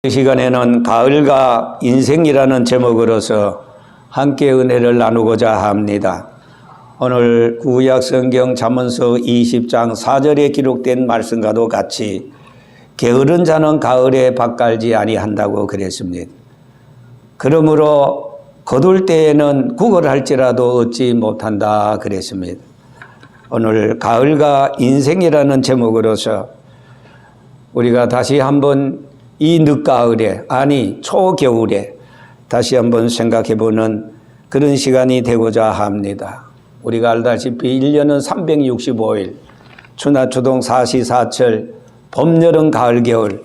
이 시간에는 가을과 인생이라는 제목으로서 함께 은혜를 나누고자 합니다. 오늘 구약 성경 잠언서 20장 4절에 기록된 말씀과도 같이 게으른 자는 가을에 밭 갈지 아니한다고 그랬습니다. 그러므로 거둘 때에는 구걸할지라도 얻지 못한다 그랬습니다. 오늘 가을과 인생이라는 제목으로서 우리가 다시 한번 이 늦가을에, 아니 초겨울에 다시 한번 생각해보는 그런 시간이 되고자 합니다. 우리가 알다시피 1년은 365일, 추나 추동 사시사철, 봄, 여름, 가을, 겨울,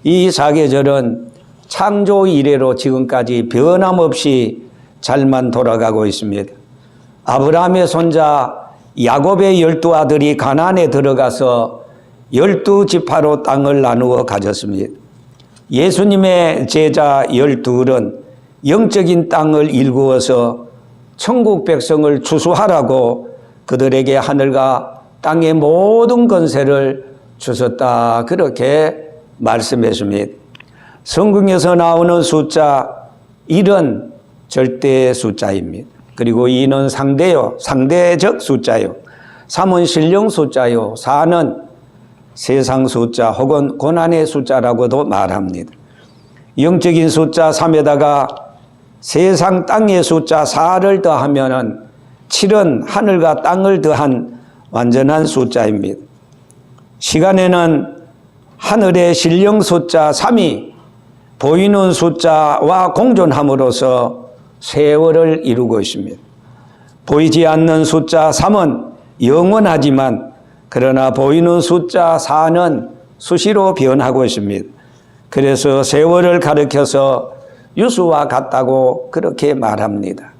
이 사계절은 창조 이래로 지금까지 변함없이 잘만 돌아가고 있습니다. 아브라함의 손자 야곱의 12아들이 가나안에 들어가서 12지파로 땅을 나누어 가졌습니다. 예수님의 제자 12은 영적인 땅을 일구어서 천국 백성을 추수하라고 그들에게 하늘과 땅의 모든 권세를 주셨다, 그렇게 말씀했습니다. 성경에서 나오는 숫자 1은 절대 숫자입니다. 그리고 2는 상대요, 상대적 숫자요. 3은 신령 숫자요. 4는 세상 숫자 혹은 고난의 숫자라고도 말합니다. 영적인 숫자 3에다가 세상 땅의 숫자 4를 더하면 7은 하늘과 땅을 더한 완전한 숫자입니다. 시간에는 하늘의 신령 숫자 3이 보이는 숫자와 공존함으로써 세월을 이루고 있습니다. 보이지 않는 숫자 3은 영원하지만 그러나 보이는 숫자 4는 수시로 변하고 있습니다. 그래서 세월을 가리켜서 유수와 같다고 그렇게 말합니다.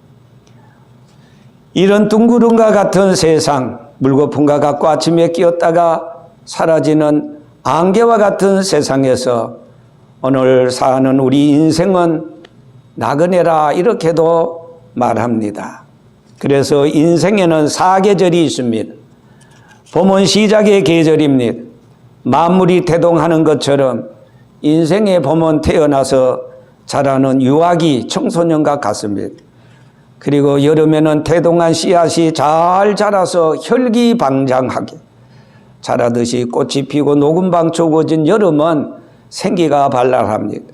이런 둥구름과 같은 세상, 물거품과 같고 아침에 끼었다가 사라지는 안개와 같은 세상에서 오늘 사는 우리 인생은 나그네라, 이렇게도 말합니다. 그래서 인생에는 4계절이 있습니다. 봄은 시작의 계절입니다. 만물이 태동하는 것처럼 인생의 봄은 태어나서 자라는 유아기, 청소년과 같습니다. 그리고 여름에는 태동한 씨앗이 잘 자라서 혈기방장하게 자라듯이 꽃이 피고 녹음방 쪼거진 여름은 생기가 발랄합니다.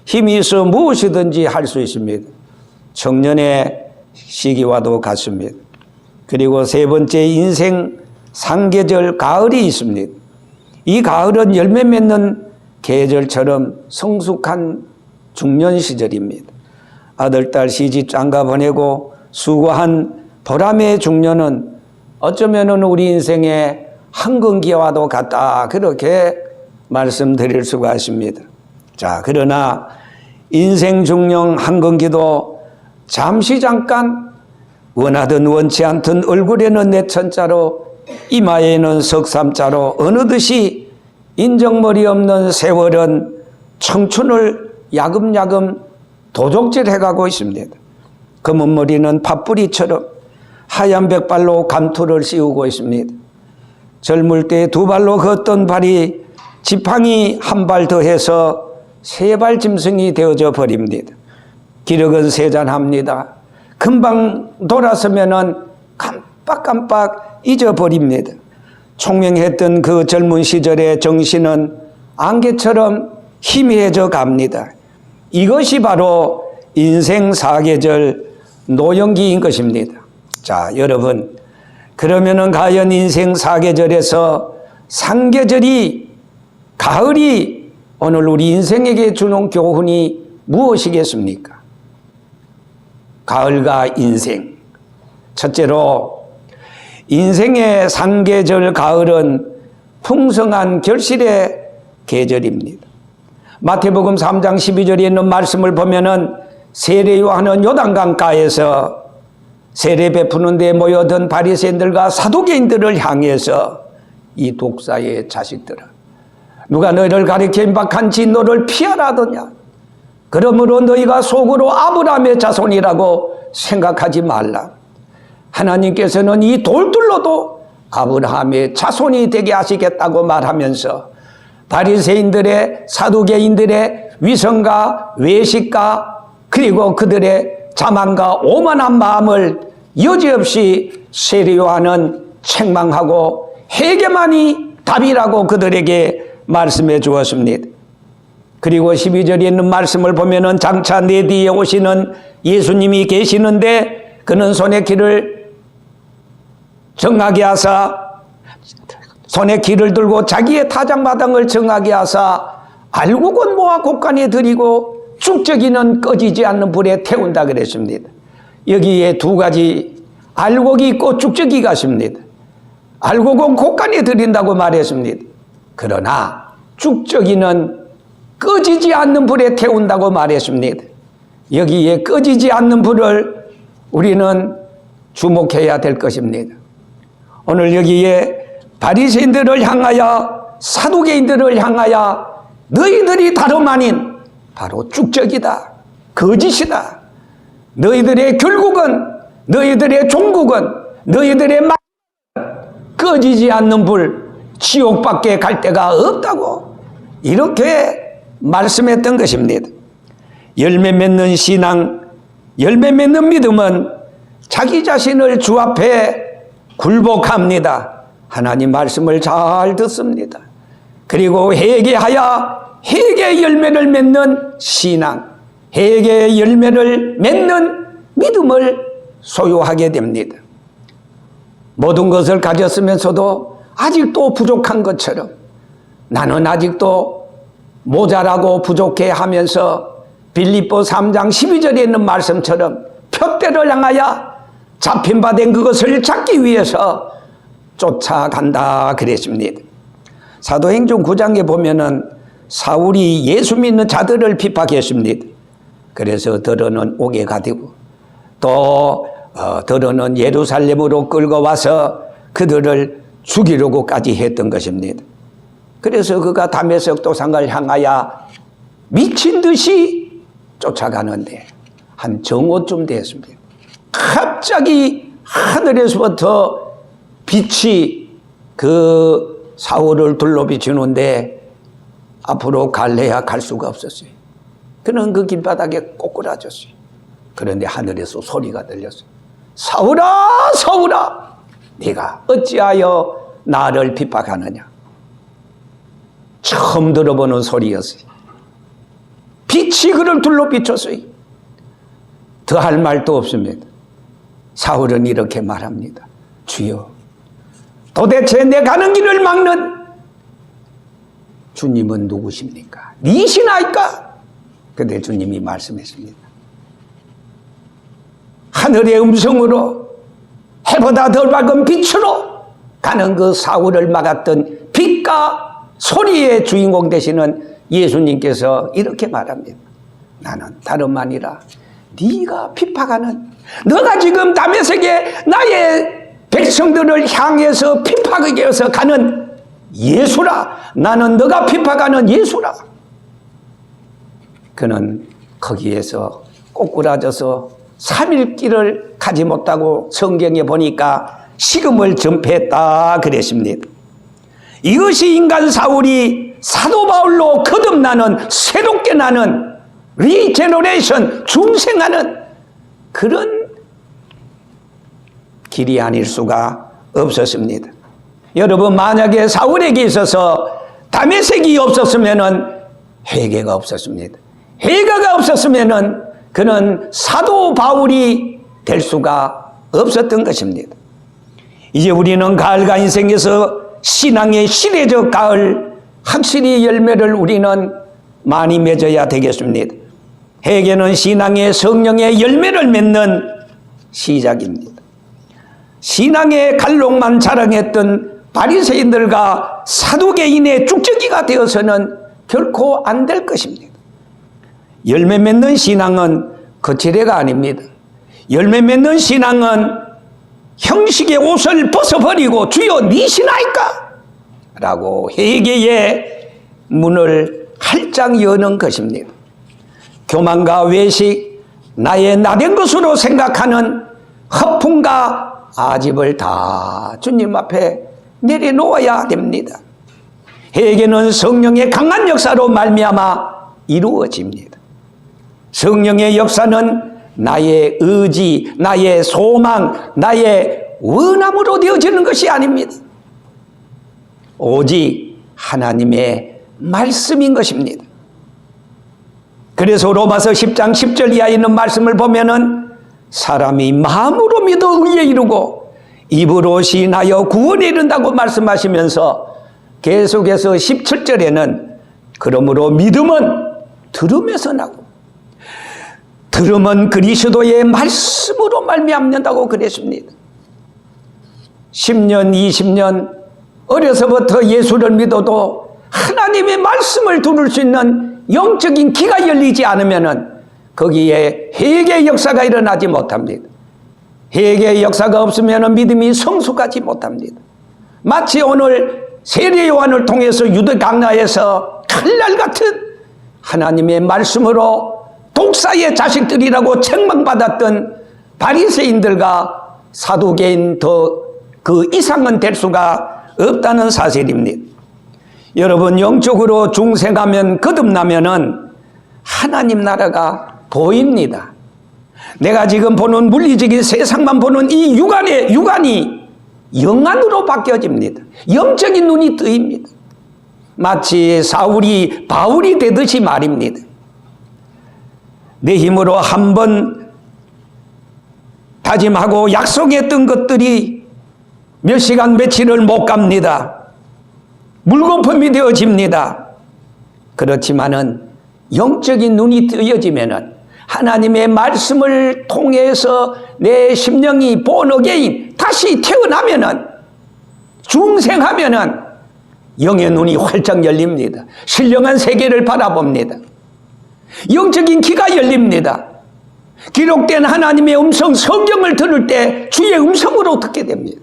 힘이 있어 무엇이든지 할 수 있습니다. 청년의 시기와도 같습니다. 그리고 세 번째 인생 상계절 가을이 있습니다. 이 가을은 열매 맺는 계절처럼 성숙한 중년 시절입니다. 아들, 딸 시집 장가 보내고 수고한 보람의 중년은 어쩌면 우리 인생의 한근기와도 같다, 그렇게 말씀드릴 수가 있습니다. 자, 그러나 인생 중년 한근기도 잠시 잠깐 원하든 원치 않든 얼굴에는 내천자로 이마에는 석삼자로 어느덧이 인정머리 없는 세월은 청춘을 야금야금 도적질해가고 있습니다. 검은 머리는 팥뿌리처럼 하얀 백발로 감투를 씌우고 있습니다. 젊을 때 2발로 걷던 발이 지팡이 한 발 더해서 3발 짐승이 되어져 버립니다. 기력은 세잔합니다. 금방 돌아서면은 깜빡깜빡 잊어버립니다. 총명했던 그 젊은 시절의 정신은 안개처럼 희미해져 갑니다. 이것이 바로 인생 4계절 노년기인 것입니다. 자, 여러분, 그러면은 과연 인생 4계절에서 상계절이, 가을이 오늘 우리 인생에게 주는 교훈이 무엇이겠습니까? 가을과 인생. 첫째로 인생의 상계절 가을은 풍성한 결실의 계절입니다. 마태복음 3장 12절에 있는 말씀을 보면은 세례 요한은 요단강가에서 세례 베푸는 데 모여든 바리새인들과 사두개인들을 향해서 이 독사의 자식들아, 누가 너희를 가리켜 임박한 진노를 피하라 하더냐? 그러므로 너희가 속으로 아브라함의 자손이라고 생각하지 말라. 하나님께서는 이 돌들로도 아브라함의 자손이 되게 하시겠다고 말하면서 바리새인들의, 사두개인들의 위선과 외식과 그리고 그들의 자만과 오만한 마음을 여지없이 세례요한은 책망하고 회개만이 답이라고 그들에게 말씀해 주었습니다. 그리고 12절에 있는 말씀을 보면은 장차 내 뒤에 오시는 예수님이 계시는데 그는 손에 길을 정하게 하사 손에 길을 들고 자기의 타작마당을 정하게 하사 알곡은 모아 곳간에 들이고 쭉저기는 꺼지지 않는 불에 태운다 그랬습니다. 여기에 두 가지 알곡이 있고 쭉저기가 있습니다. 알곡은 곳간에 들인다고 말했습니다. 그러나 쭉저기는 꺼지지 않는 불에 태운다고 말했습니다. 여기에 꺼지지 않는 불을 우리는 주목해야 될 것입니다. 오늘 여기에 바리새인들을 향하여 사두개인들을 향하여 너희들이 다름 아닌 바로 쭉저기다, 거짓이다. 너희들의 결국은, 너희들의 종국은, 너희들의 꺼지지 않는 불, 지옥밖에 갈 데가 없다고 이렇게 말씀했던 것입니다. 열매 맺는 신앙, 열매 맺는 믿음은 자기 자신을 주 앞에 굴복합니다. 하나님 말씀을 잘 듣습니다. 그리고 회개하여 회개의 열매를 맺는 신앙, 회개의 열매를 맺는 믿음을 소유하게 됩니다. 모든 것을 가졌으면서도 아직도 부족한 것처럼 나는 아직도 모자라고 부족해 하면서 빌립보 3장 12절에 있는 말씀처럼 표대를 향하여 잡힌 바 된 그것을 찾기 위해서 쫓아간다 그랬습니다. 사도행전 9장에 보면은 사울이 예수 믿는 자들을 핍박했습니다. 그래서 더러는 옥에 가두고 또 더러는 예루살렘으로 끌고 와서 그들을 죽이려고까지 했던 것입니다. 그래서 그가 다메섹 도상을 향하여 미친 듯이 쫓아가는데 한 정오쯤 됐습니다. 갑자기 하늘에서부터 빛이 그 사울을 둘러비추는데 앞으로 갈래야 갈 수가 없었어요. 그는 그 길바닥에 꼬꾸라졌어요. 그런데 하늘에서 소리가 들렸어요. 사울아, 사울아, 네가 어찌하여 나를 핍박하느냐. 처음 들어보는 소리였어요. 빛이 그를 둘러비쳤어요. 더할 말도 없습니다. 사울은 이렇게 말합니다. 주여, 도대체 내 가는 길을 막는 주님은 누구십니까? 니시나이까? 그때 주님이 말씀했습니다. 하늘의 음성으로 해보다 덜 밝은 빛으로 가는 그 사울을 막았던 빛과 소리의 주인공 되시는 예수님께서 이렇게 말합니다. 나는 다름 아니라 네가 핍박하는, 너가 지금 다메섹에 나의 백성들을 향해서 핍박하기 위해서 가는 예수라. 나는 너가 핍박하는 예수라. 그는 거기에서 꼬꾸라져서 3일 길을 가지 못하고 성경에 보니까 식음을 전폐했다 그랬습니다. 이것이 인간 사울이 사도 바울로 거듭나는, 새롭게 나는 리제너레이션, 중생하는 그런 길이 아닐 수가 없었습니다. 여러분, 만약에 사울에게 있어서 다메섹이 없었으면 회개가 없었습니다. 회개가 없었으면 그는 사도 바울이 될 수가 없었던 것입니다. 이제 우리는 가을과 인생에서 신앙의 시대적 가을, 확실히 열매를 우리는 많이 맺어야 되겠습니다. 회개는 신앙의 성령의 열매를 맺는 시작입니다. 신앙의 갈록만 자랑했던 바리새인들과 사두개인의 쭉저기가 되어서는 결코 안 될 것입니다. 열매 맺는 신앙은 거칠애가 아닙니다. 열매 맺는 신앙은 형식의 옷을 벗어버리고 주여 니시나이까? 라고 회개의 문을 활짝 여는 것입니다. 교만과 외식, 나의 나된 것으로 생각하는 허풍과 아집을 다 주님 앞에 내려놓아야 됩니다. 회개는 성령의 강한 역사로 말미암아 이루어집니다. 성령의 역사는 나의 의지, 나의 소망, 나의 원함으로 되어지는 것이 아닙니다. 오직 하나님의 말씀인 것입니다. 그래서 로마서 10장 10절 이하에 있는 말씀을 보면은 사람이 마음으로 믿어 의에 이르고 입으로 시인하여 구원에 이른다고 말씀하시면서 계속해서 17절에는 그러므로 믿음은 들음에서 나고 들음은 그리스도의 말씀으로 말미암는다고 그랬습니다. 10년, 20년 어려서부터 예수를 믿어도 하나님의 말씀을 들을 수 있는 영적인 귀가 열리지 않으면은 거기에 회개의 역사가 일어나지 못합니다. 회개의 역사가 없으면 믿음이 성숙하지 못합니다. 마치 오늘 세례 요한을 통해서 유대 강야에서 칼날 같은 하나님의 말씀으로 독사의 자식들이라고 책망받았던 바리새인들과 사두개인 더 그 이상은 될 수가 없다는 사실입니다. 여러분, 영적으로 중생하면 거듭나면은 하나님 나라가 보입니다. 내가 지금 보는 물리적인 세상만 보는 이 육안이 영안으로 바뀌어집니다. 영적인 눈이 뜨입니다. 마치 사울이 바울이 되듯이 말입니다. 내 힘으로 한번 다짐하고 약속했던 것들이 몇 시간 며칠을 못 갑니다. 물거품이 되어집니다. 그렇지만은 영적인 눈이 뜨여지면은 하나님의 말씀을 통해서 내 심령이 born again 다시 태어나면은 중생하면은 영의 눈이 활짝 열립니다. 신령한 세계를 바라봅니다. 영적인 귀가 열립니다. 기록된 하나님의 음성 성경을 들을 때 주의 음성으로 듣게 됩니다.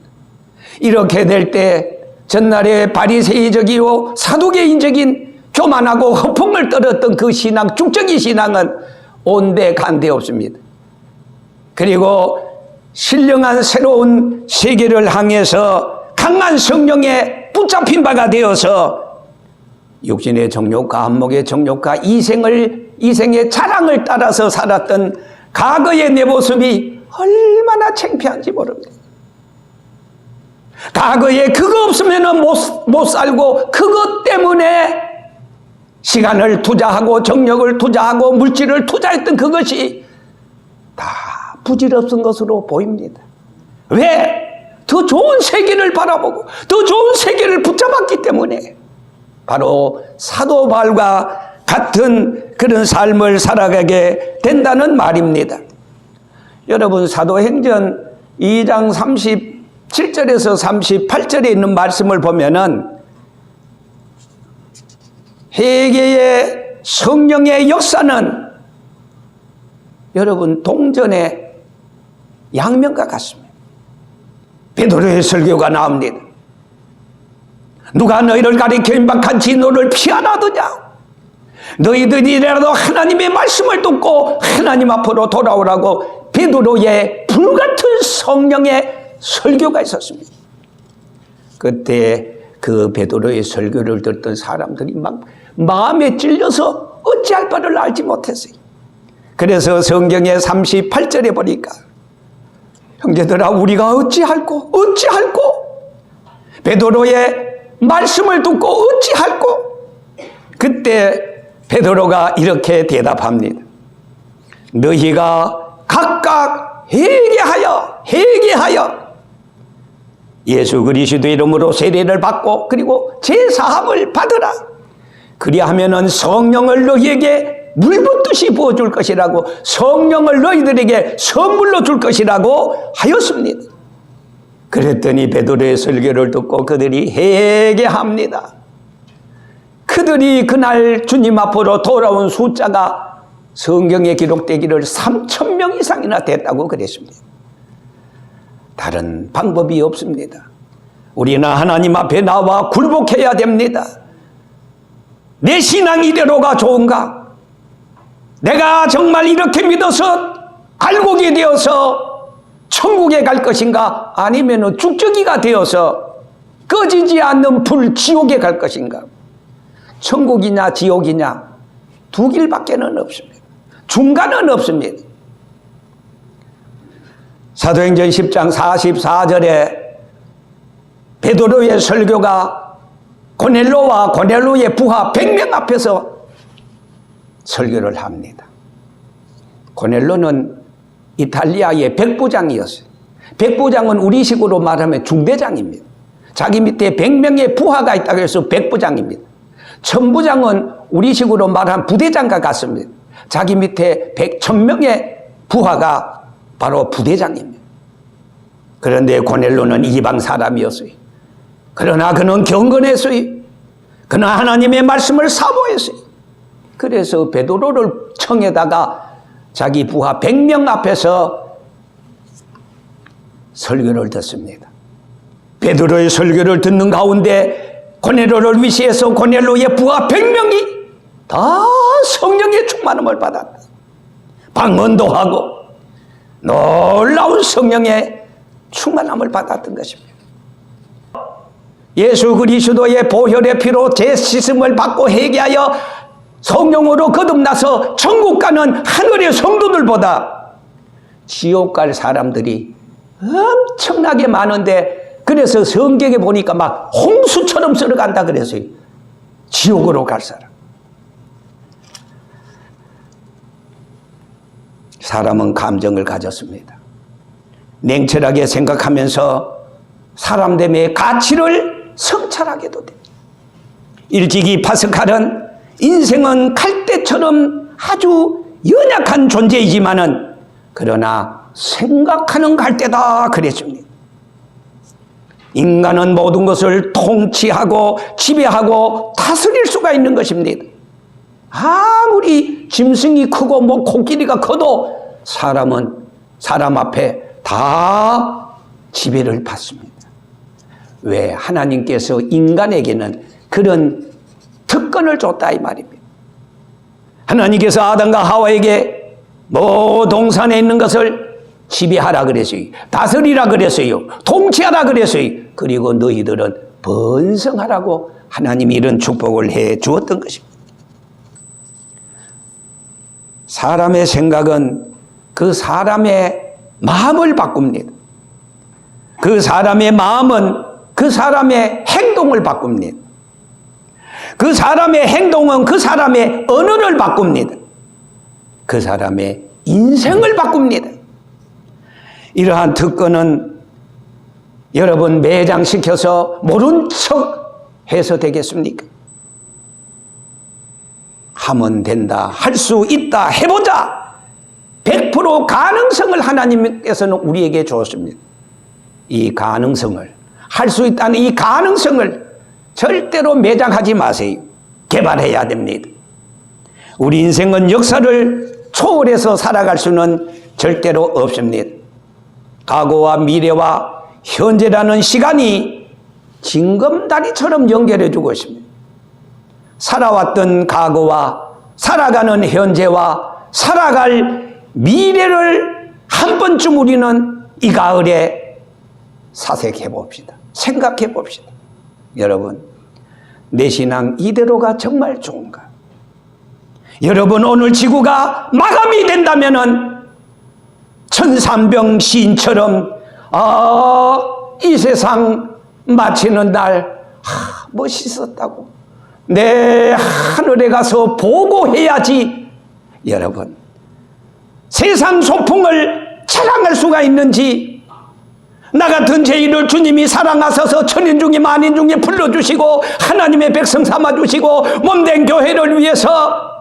이렇게 될 때 전날에 바리새이적이요 사두개인적인 교만하고 허풍을 떨었던 그 신앙, 죽적인 신앙은 온데 간데 없습니다. 그리고 신령한 새로운 세계를 향해서 강한 성령에 붙잡힌 바가 되어서 육신의 정욕과 안목의 정욕과 이생의 자랑을 따라서 살았던 과거의 내 모습이 얼마나 창피한지 모릅니다. 과거에 그거 없으면 못 살고 그것 때문에 시간을 투자하고 정력을 투자하고 물질을 투자했던 그것이 다 부질없은 것으로 보입니다. 왜? 더 좋은 세계를 바라보고 더 좋은 세계를 붙잡았기 때문에 바로 사도 바울과 같은 그런 삶을 살아가게 된다는 말입니다. 여러분, 사도행전 2장 37절에서 38절에 있는 말씀을 보면은 회개의 성령의 역사는 여러분 동전의 양면과 같습니다. 베드로의 설교가 나옵니다. 누가 너희를 가리켜 임박한지 너를 피하라더냐. 너희들이라도 하나님의 말씀을 듣고 하나님 앞으로 돌아오라고 베드로의 불같은 성령의 설교가 있었습니다. 그때 그 베드로의 설교를 듣던 사람들이 막 마음에 찔려서 어찌할 바를 알지 못했어요. 그래서 성경의 38절에 보니까 형제들아 우리가 어찌할꼬 베드로의 말씀을 듣고 어찌할꼬. 그때 베드로가 이렇게 대답합니다. 너희가 각각 회개하여 예수 그리스도 이름으로 세례를 받고 그리고 제사함을 받으라. 그리하면은 성령을 너희에게 물붓듯이 부어줄 것이라고, 성령을 너희들에게 선물로 줄 것이라고 하였습니다. 그랬더니 베드로의 설교를 듣고 그들이 회개합니다. 그들이 그날 주님 앞으로 돌아온 숫자가 성경에 기록되기를 3,000명 이상이나 됐다고 그랬습니다. 다른 방법이 없습니다. 우리는 하나님 앞에 나와 굴복해야 됩니다. 내 신앙 이대로가 좋은가? 내가 정말 이렇게 믿어서 알곡이 되어서 천국에 갈 것인가? 아니면 죽적이가 되어서 꺼지지 않는 불 지옥에 갈 것인가? 천국이냐 지옥이냐? 두 길밖에는 없습니다. 중간은 없습니다. 사도행전 10장 44절에 베드로의 설교가 고넬로와 고넬로의 부하 100명 앞에서 설교를 합니다. 고넬로는 이탈리아의 백부장이었어요. 백부장은 우리식으로 말하면 중대장입니다. 자기 밑에 100명의 부하가 있다고 해서 백부장입니다. 천부장은 우리식으로 말하면 부대장과 같습니다. 자기 밑에 1000명의 부하가 바로 부대장입니다. 그런데 고넬로는 이방 사람이었어요. 그러나 그는 경건했어요. 그는 하나님의 말씀을 사모했어요. 그래서 베드로를 청에다가 자기 부하 100명 앞에서 설교를 듣습니다. 베드로의 설교를 듣는 가운데 고넬로를 위시해서 고넬로의 부하 100명이 다 성령의 충만함을 받았다. 방언도 하고 놀라운 성령의 충만함을 받았던 것입니다. 예수 그리스도의 보혈의 피로 재씻음을 받고 회개하여 성령으로 거듭나서 천국 가는 하늘의 성도들보다 지옥 갈 사람들이 엄청나게 많은데, 그래서 성경에 보니까 막 홍수처럼 쓸어간다 그랬어요. 지옥으로 갈 사람. 사람은 감정을 가졌습니다. 냉철하게 생각하면서 사람됨의 가치를 성찰하게도 됩니다. 일찍이 파스칼은 인생은 칼대처럼 아주 연약한 존재이지만은 그러나 생각하는 갈대다 그랬습니다. 인간은 모든 것을 통치하고 지배하고 다스릴 수가 있는 것입니다. 아무리 짐승이 크고 뭐 코끼리가 커도 사람은 사람 앞에 다 지배를 받습니다. 왜? 하나님께서 인간에게는 그런 특권을 줬다 이 말입니다. 하나님께서 아담과 하와에게 뭐 동산에 있는 것을 지배하라 그랬어요. 다스리라 그랬어요. 통치하라 그랬어요. 그리고 너희들은 번성하라고 하나님이 이런 축복을 해 주었던 것입니다. 사람의 생각은 그 사람의 마음을 바꿉니다. 그 사람의 마음은 그 사람의 행동을 바꿉니다. 그 사람의 행동은 그 사람의 언어를 바꿉니다. 그 사람의 인생을 바꿉니다. 이러한 특권은 여러분 매장시켜서 모른 척 해서 되겠습니까? 하면 된다, 할 수 있다, 해보자. 100% 가능성을 하나님께서는 우리에게 주었습니다. 이 가능성을, 할 수 있다는 이 가능성을 절대로 매장하지 마세요. 개발해야 됩니다. 우리 인생은 역사를 초월해서 살아갈 수는 절대로 없습니다. 과거와 미래와 현재라는 시간이 징검다리처럼 연결해 주고 있습니다. 살아왔던 과거와 살아가는 현재와 살아갈 미래를 한 번쯤 우리는 이 가을에 사색해 봅시다. 생각해 봅시다. 여러분, 내 신앙 이대로가 정말 좋은가? 여러분, 오늘 지구가 마감이 된다면은 천산병 시인처럼 이 세상 마치는 날 멋있었다고 내 하늘에 가서 보고해야지. 여러분, 세상 소풍을 자랑할 수가 있는지, 나 같은 죄인을 주님이 사랑하셔서 천인 중에 만인 중에 불러주시고 하나님의 백성 삼아주시고 몸된 교회를 위해서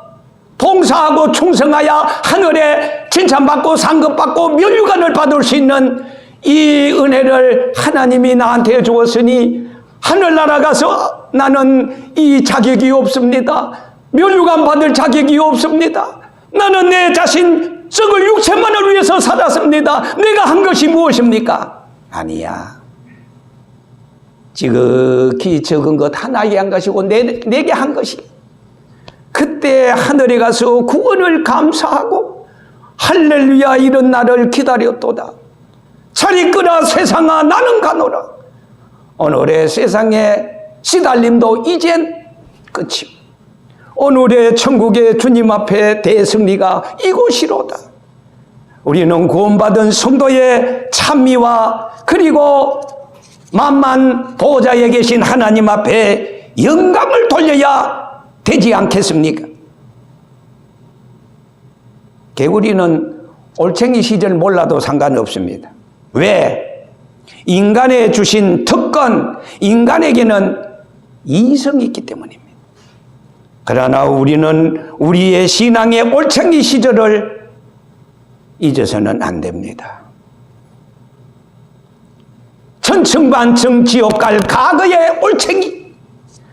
봉사하고 충성하여 하늘에 칭찬받고 상급받고 면류관을 받을 수 있는 이 은혜를 하나님이 나한테 주었으니 하늘나라 가서 나는 이 자격이 없습니다. 면류관 받을 자격이 없습니다. 나는 내 자신 썩을 육체만을 위해서 살았습니다. 내가 한 것이 무엇입니까? 아니야. 지극히 적은 것 하나에 한 것이고 내게 한 것이. 그때 하늘에 가서 구원을 감사하고 할렐루야 이런 날을 기다렸도다. 자리 끄라 세상아 나는 가노라. 오늘의 세상의 시달림도 이젠 끝이고 오늘의 천국의 주님 앞에 대승리가 이곳이로다. 우리는 구원받은 성도의 찬미와 그리고 만만 보좌에 계신 하나님 앞에 영광을 돌려야 되지 않겠습니까? 개구리는 올챙이 시절 몰라도 상관없습니다. 왜? 인간에 주신 특권, 인간에게는 이성이 있기 때문입니다. 그러나 우리는 우리의 신앙의 올챙이 시절을 잊어서는 안 됩니다. 천층반층 지옥 갈 과거의 올챙이.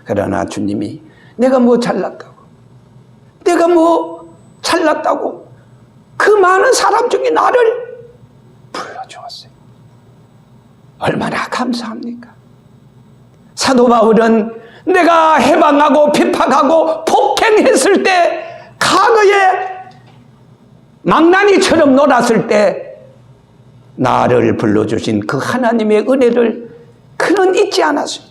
그러나 주님이 내가 뭐 잘났다고, 내가 뭐 잘났다고 그 많은 사람 중에 나를 불러주었어요. 얼마나 감사합니까? 사도 바울은 내가 해방하고 핍박하고 폭행했을 때, 과거에 망나니처럼 놀았을 때 나를 불러주신 그 하나님의 은혜를 그는 잊지 않았어요.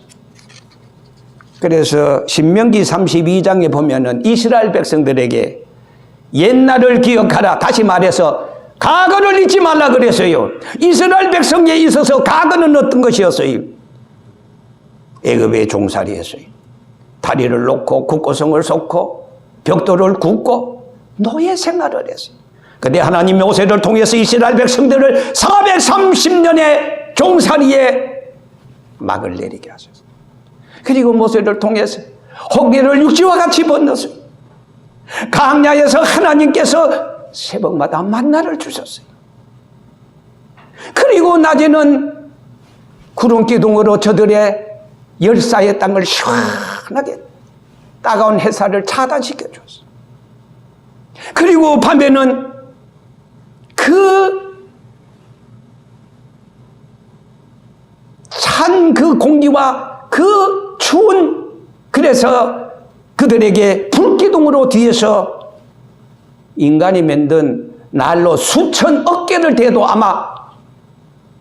그래서 신명기 32장에 보면은 이스라엘 백성들에게 옛날을 기억하라, 다시 말해서 과거를 잊지 말라 그랬어요. 이스라엘 백성에 있어서 과거는 어떤 것이었어요? 애굽의 종살이였어요. 다리를 놓고 국고성을 쏟고 벽돌을 굽고 노예 생활을 했어요. 그런데 하나님 모세를 통해서 이스라엘 백성들을 430년의 종살이에 막을 내리게 하셨어요. 그리고 모세를 통해서 홍해를 육지와 같이 건넜어요. 광야에서 하나님께서 새벽마다 만나를 주셨어요. 그리고 낮에는 구름 기둥으로 저들의 열사의 땅을 시원하게 따가운 햇살을 차단시켜 줬어요. 그리고 밤에는 그 찬 그 공기와 그 추운, 그래서 그들에게 불기둥으로 뒤에서 인간이 만든 날로 수천억 개를 대도 아마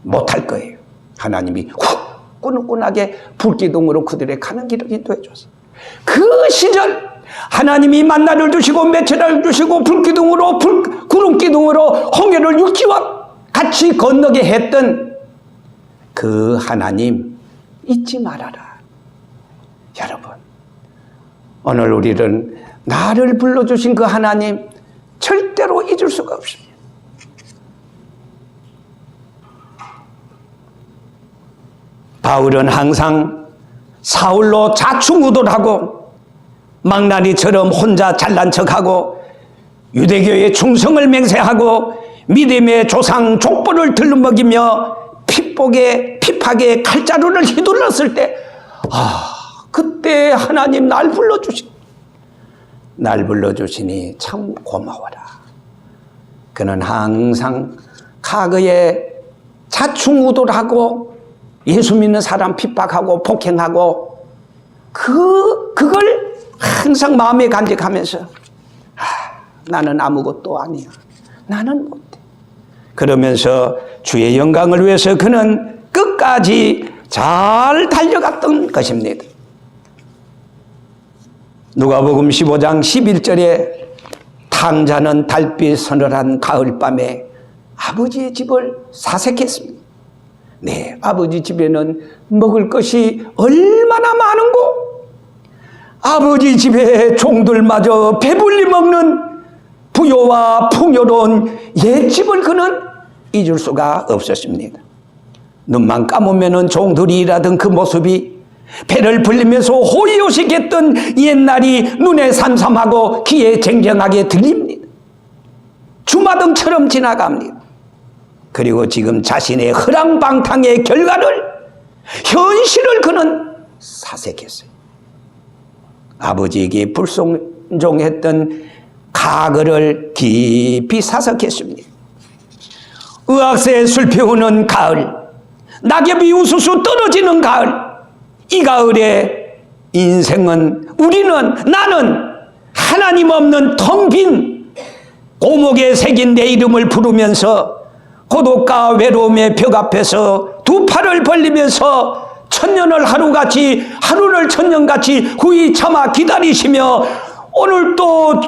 못할 거예요. 하나님이 훅 꾸덕꾸덕하게 불기둥으로 그들의 가는 길을 인도해 줬어요. 그 시절 하나님이 만나를 주시고 메추라를 주시고 불기둥으로 구름기둥으로 홍해를 육지와 같이 건너게 했던 그 하나님 잊지 말아라. 여러분, 오늘 우리는 나를 불러주신 그 하나님 절대로 잊을 수가 없습니다. 바울은 항상 사울로 좌충우돌하고 망나니처럼 혼자 잘난 척하고 유대교의 충성을 맹세하고 믿음의 조상 족보를 들먹이며 핍박에 칼자루를 휘둘렀을 때, 그때 하나님 날 불러주시니 참 고마워라. 그는 항상 과거에 좌충우돌하고 예수 믿는 사람 핍박하고 폭행하고 그걸 항상 마음에 간직하면서 나는 아무것도 아니야, 나는 못해, 그러면서 주의 영광을 위해서 그는 끝까지 잘 달려갔던 것입니다. 누가복음 15장 11절에 탕자는 달빛 서늘한 가을밤에 아버지의 집을 사색했습니다. 네, 아버지 집에는 먹을 것이 얼마나 많은고, 아버지 집에 종들마저 배불리 먹는 부요와 풍요로운 옛집을 그는 잊을 수가 없었습니다. 눈만 감으면 종들이 일하던 그 모습이, 배를 불리면서 호의호식했던 옛날이 눈에 삼삼하고 귀에 쟁쟁하게 들립니다. 주마등처럼 지나갑니다. 그리고 지금 자신의 허랑방탕의 결과를, 현실을 그는 사색했어요. 아버지에게 불순종했던 과거를 깊이 사색했습니다. 의학새의 술 피우는 가을, 낙엽이 우수수 떨어지는 가을, 이 가을에 인생은, 나는 하나님 없는 텅 빈 고목에 새긴 내 이름을 부르면서 고독과 외로움의 벽 앞에서 두 팔을 벌리면서 천년을 하루를 천년같이 후이 참아 기다리시며 오늘 또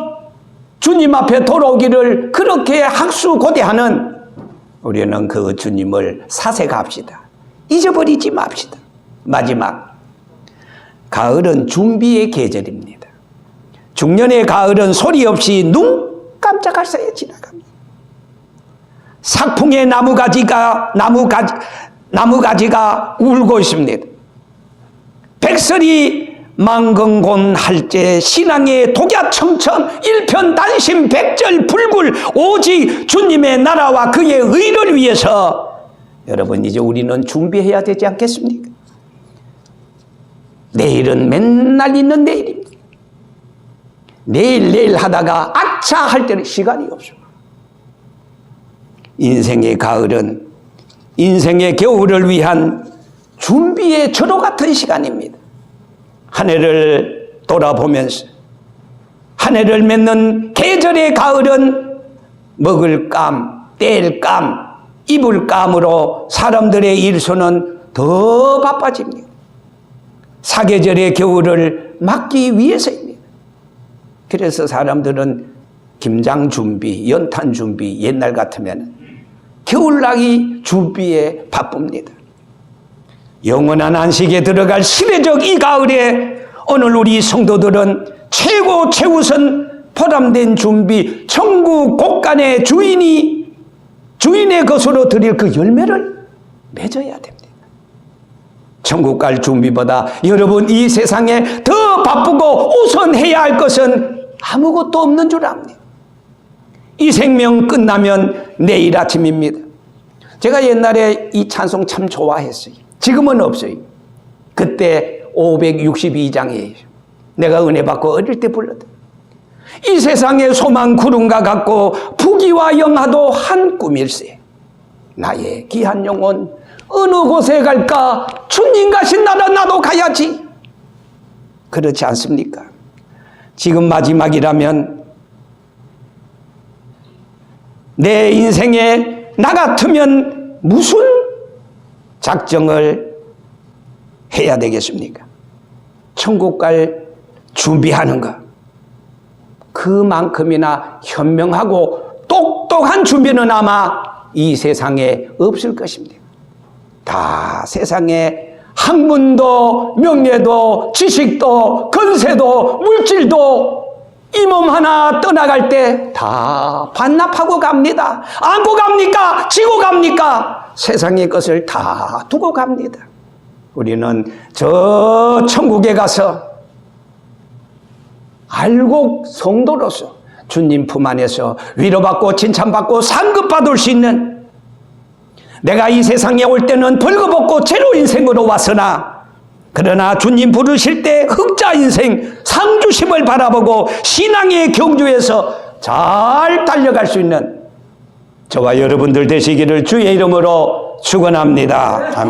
주님 앞에 돌아오기를 그렇게 학수고대하는 우리는 그 주님을 사색합시다. 잊어버리지 맙시다. 마지막, 가을은 준비의 계절입니다. 중년의 가을은 소리 없이 눈 깜짝할 사이에 지나갑니다. 삭풍의 나무가지가 울고 있습니다. 백설이 망건곤 할제 신앙의 독야청천 일편단심 백절불굴 오직 주님의 나라와 그의 의를 위해서 여러분 이제 우리는 준비해야 되지 않겠습니까? 내일은 맨날 있는 내일입니다. 내일 하다가 아차 할 때는 시간이 없어요. 인생의 가을은 인생의 겨울을 위한 준비의 절호 같은 시간입니다. 한 해를 돌아보면서 한 해를 맺는 계절의 가을은 먹을 감, 뗄 감, 입을 감으로 사람들의 일손은 더 바빠집니다. 사계절의 겨울을 막기 위해서입니다. 그래서 사람들은 김장 준비, 연탄 준비, 옛날 같으면 겨울나기 준비에 바쁩니다. 영원한 안식에 들어갈 시대적 이 가을에 오늘 우리 성도들은 최우선 보람된 준비, 천국 곳간의 주인의 것으로 드릴 그 열매를 맺어야 됩니다. 천국 갈 준비보다 여러분 이 세상에 더 바쁘고 우선해야 할 것은 아무것도 없는 줄 압니다. 이 생명 끝나면 내일 아침입니다. 제가 옛날에 이 찬송 참 좋아했어요. 지금은 없어요. 그때 562장이에요. 내가 은혜 받고 어릴 때 불렀다. 이 세상의 소망 구름과 같고 부귀와 영화도 한 꿈일세. 나의 귀한 영혼 어느 곳에 갈까? 주님 가신 나라 나도 가야지. 그렇지 않습니까? 지금 마지막이라면 내 인생에 나 같으면 무슨 작정을 해야 되겠습니까? 천국 갈 준비하는 것. 그만큼이나 현명하고 똑똑한 준비는 아마 이 세상에 없을 것입니다. 다 세상에 학문도 명예도 지식도 건세도 물질도 이 몸 하나 떠나갈 때 다 반납하고 갑니다. 안고 갑니까? 지고 갑니까? 세상의 것을 다 두고 갑니다. 우리는 저 천국에 가서 알곡 성도로서 주님 품 안에서 위로받고 칭찬받고 상급받을 수 있는, 내가 이 세상에 올 때는 벌거벗고 제로 인생으로 왔으나 그러나 주님 부르실 때 흑자 인생 상주심을 바라보고 신앙의 경주에서 잘 달려갈 수 있는 저와 여러분들 되시기를 주의 이름으로 축원합니다. 아멘.